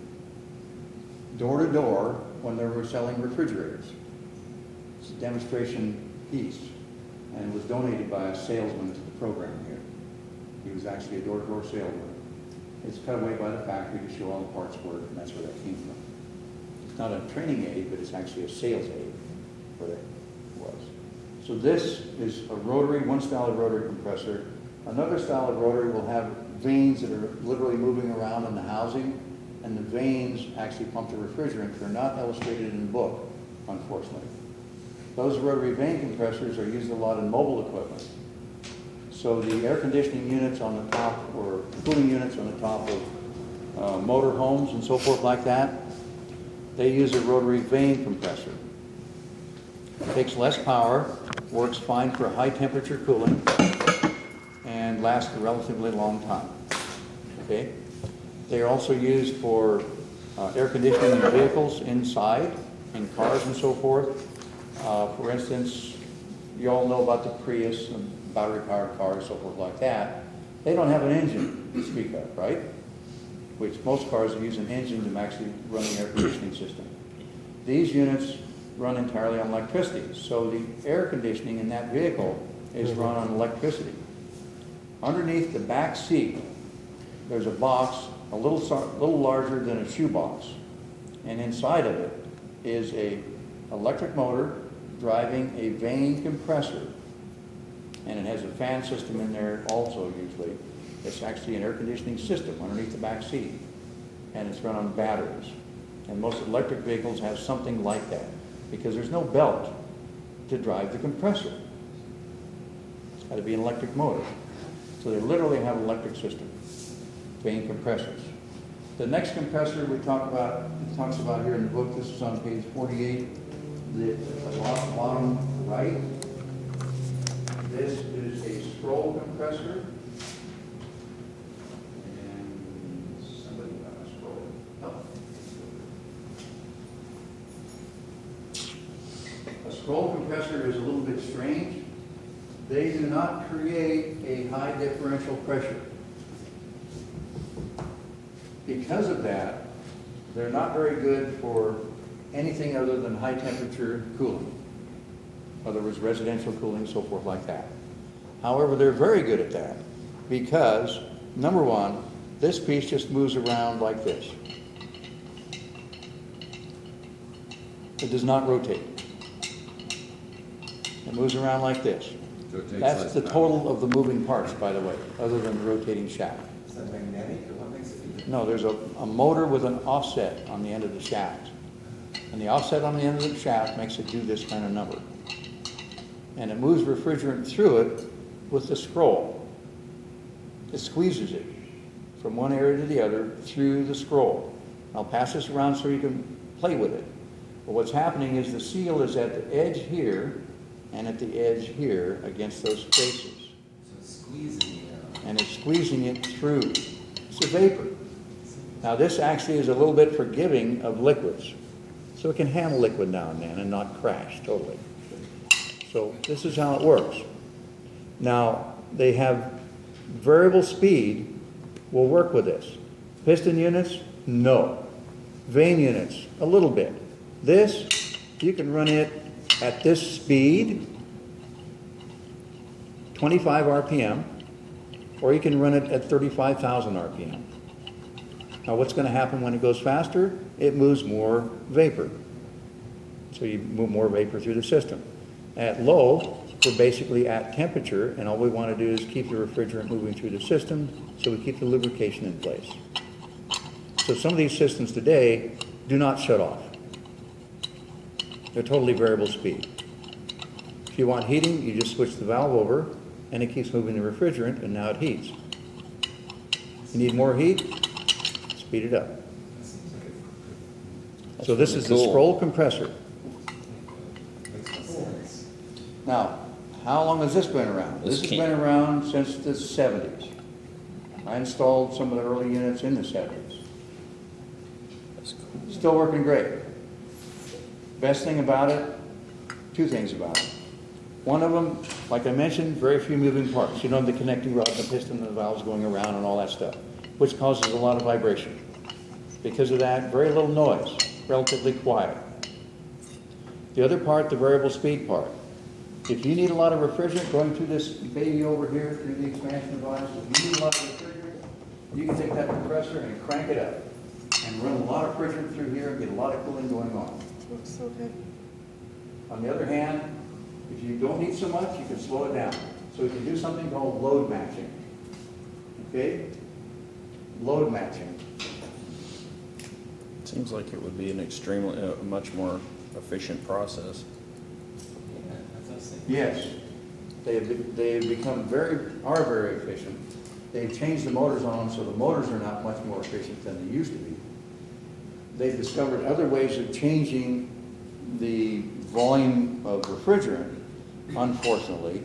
door to door when they were selling refrigerators. It's a demonstration piece and was donated by a salesman to the program here. He was actually a door-to-door salesman. It's cut away by the factory to show all the parts work, and that's where that came from. It's not a training aid, but it's actually a sales aid where it was. So this is a rotary, one style of rotary compressor. Another style of rotary will have vanes that are literally moving around in the housing, and the vanes actually pump the refrigerant. They're not illustrated in the book, unfortunately. Those rotary vane compressors are used a lot in mobile equipment. So the air conditioning units on the top, or cooling units on the top of motor homes and so forth like that, they use a rotary vane compressor. It takes less power, works fine for high temperature cooling, and lasts a relatively long time. Okay? They are also used for Air conditioning in vehicles inside, in cars and so forth. For instance, you all know about the Prius and battery-powered cars, so forth like that. They don't have an engine to speak of, right? Which most cars use an engine to actually run the air conditioning system. These units run entirely on electricity, so the air conditioning in that vehicle is run on electricity. Underneath the back seat, there's a box a little larger than a shoebox, and inside of it is a electric motor driving a vane compressor, and it has a fan system in there also usually. It's actually an air conditioning system underneath the back seat, and it's run on batteries. And most electric vehicles have something like that because there's no belt to drive the compressor. It's got to be an electric motor. So they literally have an electric system, vane compressors. The next compressor we talk about, it talks about here in the book, this is on page 48, the bottom right. This is a scroll compressor. And somebody got a scroll. Oh. A scroll compressor is a little bit strange. They do not create a high differential pressure. Because of that, they're not very good for anything other than high temperature cooling. In other words, residential cooling, so forth like that. However, they're very good at that because, number one, this piece just moves around like this. It does not rotate. It moves around like this. So it takes That's less the power. total of the moving parts, by the way, other than the rotating shaft. Is that magnetic or what makes it? No, there's a motor with an offset on the end of the shaft. And the offset on the end of the shaft makes it do this kind of number. And it moves refrigerant through it with the scroll. It squeezes it from one area to the other through the scroll. I'll pass this around so you can play with it. But what's happening is the seal is at the edge here and at the edge here against those spaces. So it's squeezing it out. And it's squeezing it through. It's a vapor. Now this actually is a little bit forgiving of liquids. So it can handle liquid now and then and not crash totally. So this is how it works. Now they have variable speed will work with this. Piston units, no. Vane units, a little bit. This, you can run it at this speed, 25 RPM, or you can run it at 35,000 RPM. Now what's going to happen when it goes faster? It moves more vapor. So you move more vapor through the system. At low, we're basically at temperature, and all we want to do is keep the refrigerant moving through the system so we keep the lubrication in place. So some of these systems today do not shut off. They're totally variable speed. If you want heating, you just switch the valve over, and it keeps moving the refrigerant, and now it heats. You need more heat? Speed it up. So this is the scroll compressor. Makes no sense. Now, how long has this been around? This has been around since the 70s. I installed some of the early units in the 70s. That's cool. Still working great. Best thing about it, two things about it. One of them, like I mentioned, very few moving parts. You know, the connecting rod, the piston, the valves going around and all that stuff, which causes a lot of vibration. Because of that, very little noise, relatively quiet. The other part, the variable speed part. If you need a lot of refrigerant going through this baby over here, through the expansion device, if you need a lot of refrigerant, you can take that compressor and crank it up and run a lot of refrigerant through here and get a lot of cooling going on. Looks so good. On the other hand, if you don't need so much, you can slow it down. So you can do something called load matching. Okay? Load matching. Seems like it would be an extremely, much more efficient process. Yeah, that's what I was thinking. Yes. They have become are very efficient. They've changed the motors on them, so the motors are not much more efficient than they used to be. They've discovered other ways of changing the volume of refrigerant, unfortunately.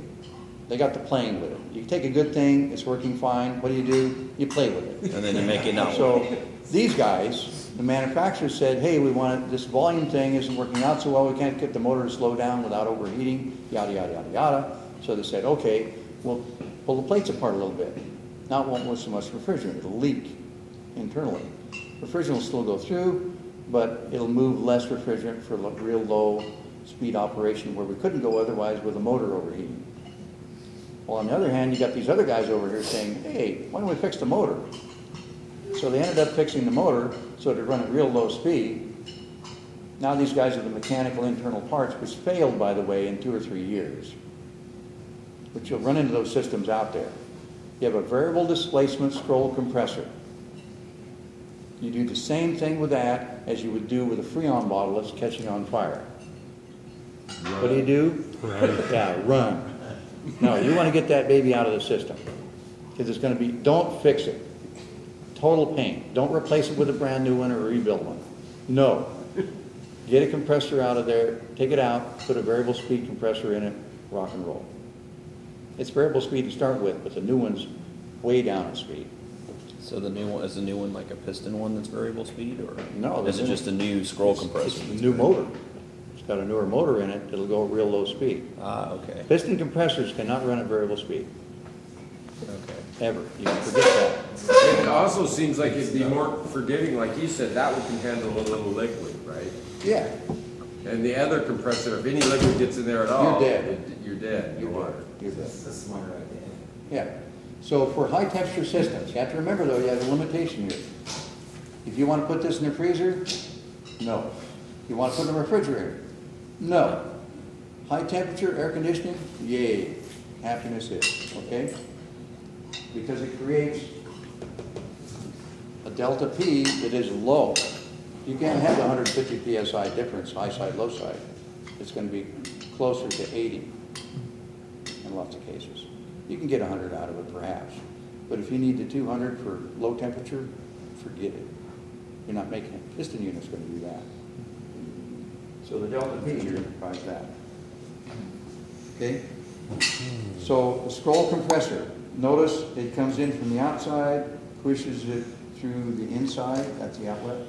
They got to playing with it. You take a good thing, it's working fine, what do? You play with it. And then you make it not So These guys, the manufacturer said, hey, we want this volume thing isn't working out so well, we can't get the motor to slow down without overheating, yada, yada, yada, yada. So they said, okay, we'll pull the plates apart a little bit. Now it won't lose so much refrigerant, it'll leak internally. Refrigerant will still go through, but it'll move less refrigerant for real low speed operation where we couldn't go otherwise with the motor overheating. Well, on the other hand, you got these other guys over here saying, hey, why don't we fix the motor? So they ended up fixing the motor so to run at real low speed. Now these guys are the mechanical internal parts, which failed, by the way, in 2 or 3 years. But you'll run into those systems out there. You have a variable displacement scroll compressor. You do the same thing with that as you would do with a Freon bottle that's catching on fire. What do you do? Run. Yeah, run. No, you want to get that baby out of the system. Because it's going to be, don't fix it. Total pain. Don't replace it with a brand new one or rebuild one. No. Get a compressor out of there, take it out, put a variable speed compressor in it, rock and roll. It's variable speed to start with, but the new one's way down in speed. So the new one, is the new one like a piston one that's variable speed, or No, is it just a new scroll It's compressor? a new motor. It's got a newer motor in it, it'll go at real low speed. Ah, okay, Piston compressors cannot run at variable speed, okay. ever. You can forget that. It also seems like it'd be more forgiving, like you said, that one can handle a little liquid, right? Yeah, And the other compressor, if any liquid gets in there at all. dead. You're dead, in the water. you're dead. That's a smart idea. Yeah. So for high temperature systems, you have to remember though, you have a limitation here. If you want to put this in the freezer, no. You want to put it in the refrigerator? No. High temperature air conditioning? Yay. Happiness is, okay? Because it creates a delta P that is low. You can't have the 150 psi difference, high side, low side. It's going to be closer to 80 in lots of cases. You can get 100 out of it perhaps, but if you need the 200 for low temperature, forget it. You're not making it. Piston unit's going to do that. So the delta P here provides that. Okay? So the scroll compressor, notice it comes in from the outside, pushes it through the inside, that's the outlet.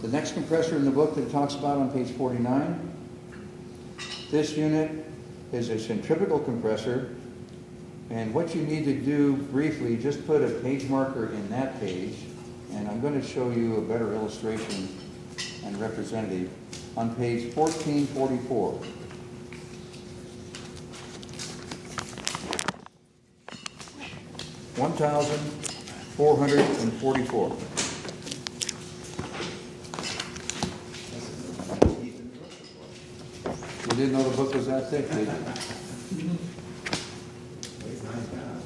The next compressor in the book that it talks about on page 49, this unit is a centrifugal compressor, and what you need to do briefly, just put a page marker in that page, and I'm going to show you a better illustration and representative on page 1444. $1,444. You didn't know the book was that thick, did you? Weighs 9 pounds.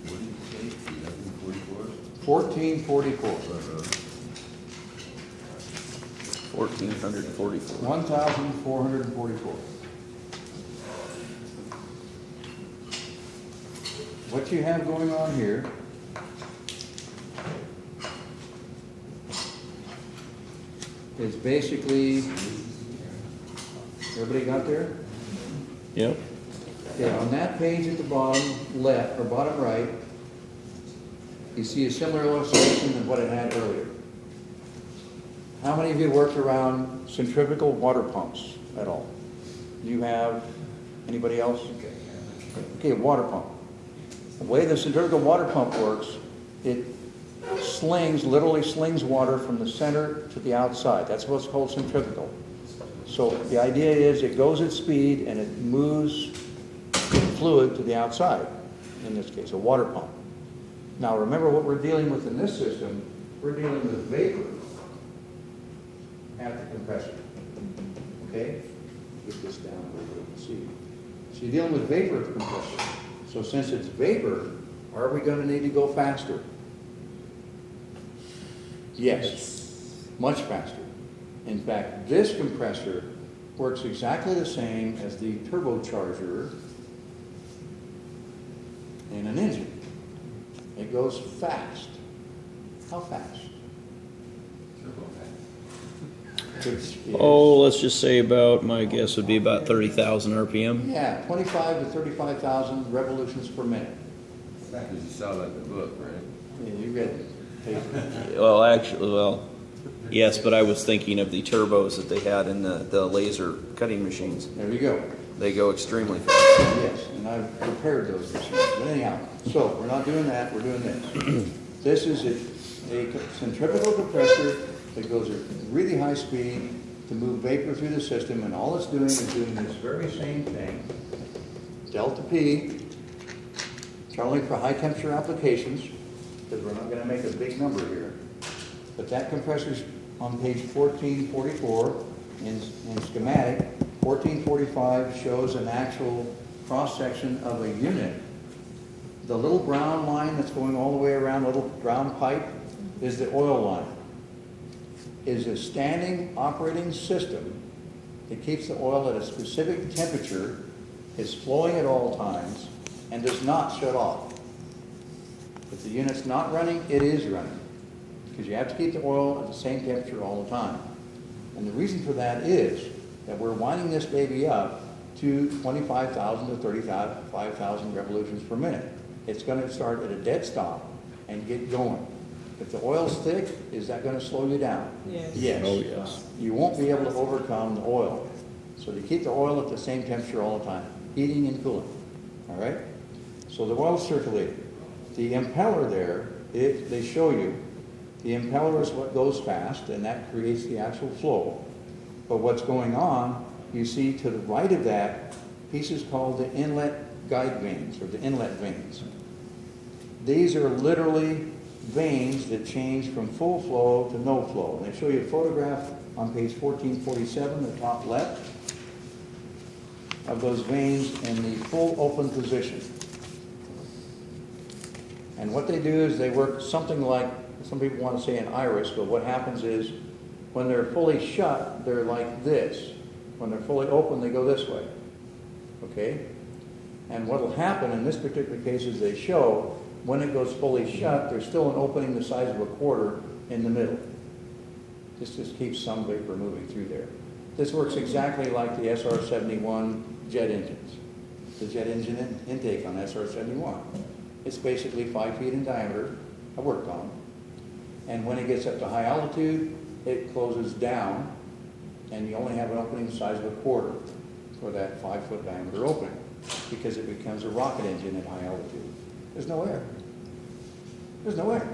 What did you say, 1144? 1444. 1,444. 1,444. What you have going on here is basically, everybody got there? Yep. Okay, on that page at the bottom left, or bottom right, you see a similar illustration of what it had earlier. How many of you worked around centrifugal water pumps at all? Do you have, anybody else? Okay, water pump. The way the centrifugal water pump works, it literally slings water from the center to the outside. That's what's called centrifugal. So the idea is it goes at speed and it moves fluid to the outside, in this case, a water pump. Now remember what we're dealing with in this system, we're dealing with vapor at the compressor. Okay? Get this down a little bit and see. So you're dealing with vapor at the compressor. So since it's vapor, are we going to need to go faster? Yes. Much faster. In fact, this compressor works exactly the same as the turbocharger in an engine. It goes fast. How fast? Oh, let's just say about, my guess would be about 30,000 RPM. Yeah, 25 to 35,000 revolutions per minute. Because you saw that in the book, right? Yeah, you read the paper. Well, actually, yes, but I was thinking of the turbos that they had in the laser cutting machines. There you go. They go extremely fast. Yes, and I've prepared those machines. But anyhow, so we're not doing that, we're doing this. This is a centrifugal compressor that goes at really high speed to move vapor through the system, and all it's doing is doing this very same thing. Delta P, generally for high temperature applications, because we're not going to make a big number here. But that compressor's on page 1444 in schematic. 1445 shows an actual cross-section of a unit. The little brown line that's going all the way around, little brown pipe, is the oil line. Is a standing operating system that keeps the oil at a specific temperature, is flowing at all times, and does not shut off. If the unit's not running, it is running, because you have to keep the oil at the same temperature all the time. And the reason for that is that we're winding this baby up to 25,000 to 35,000 revolutions per minute. It's going to start at a dead stop and get going. If the oil's thick, is that going to slow you down? Yes. Yes. Oh, yes. You won't be able to overcome the oil. So to keep the oil at the same temperature all the time, heating and cooling, all right? So the oil's circulating. The impeller there, they show you, the impeller is what goes fast, and that creates the actual flow. But what's going on, you see to the right of that, pieces called the inlet guide vanes, or the inlet vanes. These are literally veins that change from full flow to no flow. And they show you a photograph on page 1447, the top left, of those veins in the full open position. And what they do is they work something like, some people want to say an iris, but what happens is when they're fully shut, they're like this. When they're fully open, they go this way. Okay? And what will happen in this particular case is they show when it goes fully shut, there's still an opening the size of a quarter in the middle. This just keeps some vapor moving through there. This works exactly like the SR-71 jet engines. The jet engine intake on SR-71. It's basically 5 feet in diameter. I worked on them. And when it gets up to high altitude, it closes down, and you only have an opening the size of a quarter for that 5-foot diameter opening, because it becomes a rocket engine at high altitude. There's no air. There's no air.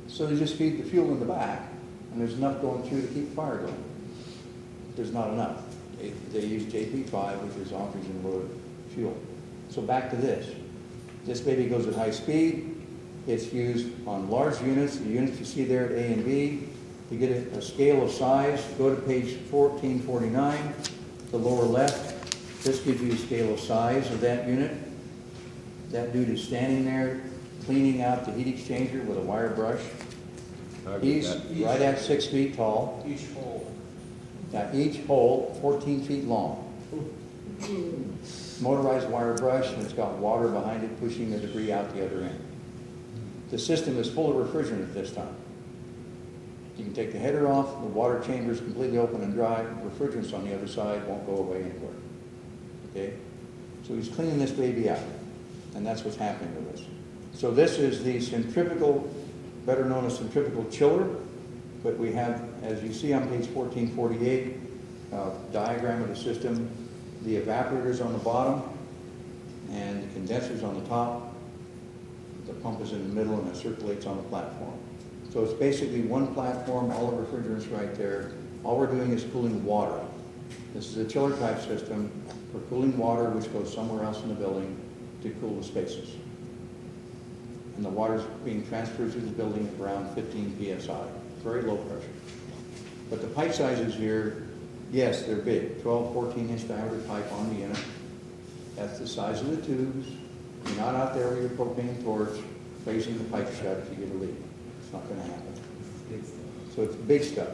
So they just feed the fuel in the back, and there's enough going through to keep the fire going. There's not enough. They use JP5, which is oxygen loaded fuel. So back to this. This baby goes at high speed. It's used on large units. The units you see there at A and B. To get a scale of size, go to page 1449, the lower left. This gives you a scale of size of that unit. That dude is standing there cleaning out the heat exchanger with a wire brush. He's right at 6 feet tall. Each hole. Now each hole 14 feet long. Motorized wire brush, and it's got water behind it pushing the debris out the other end. The system is full of refrigerant at this time. You can take the header off, the water chamber is completely open and dry, refrigerants on the other side won't go away anywhere. Okay? So he's cleaning this baby out, and that's what's happening with this. So this is the centrifugal, better known as centrifugal chiller, but we have, as you see on page 1448, diagram of the system, the evaporators on the bottom, and the condensers on the top. The pump is in the middle, and it circulates on the platform. So it's basically one platform, all the refrigerants right there. All we're doing is cooling water. This is a chiller type system for cooling water, which goes somewhere else in the building to cool the spaces. And the water is being transferred through the building at around 15 psi, very low pressure. But the pipe sizes here, yes, they're big, 12, 14-inch diameter pipe on the unit. That's the size of the tubes. You're not out there with your propane torch raising the pipe shut if you get a leak. It's not going to happen. So it's big stuff.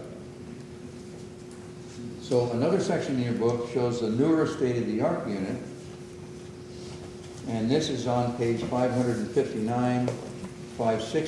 So another section in your book shows the newer state-of-the-art unit. And this is on page 559, 560.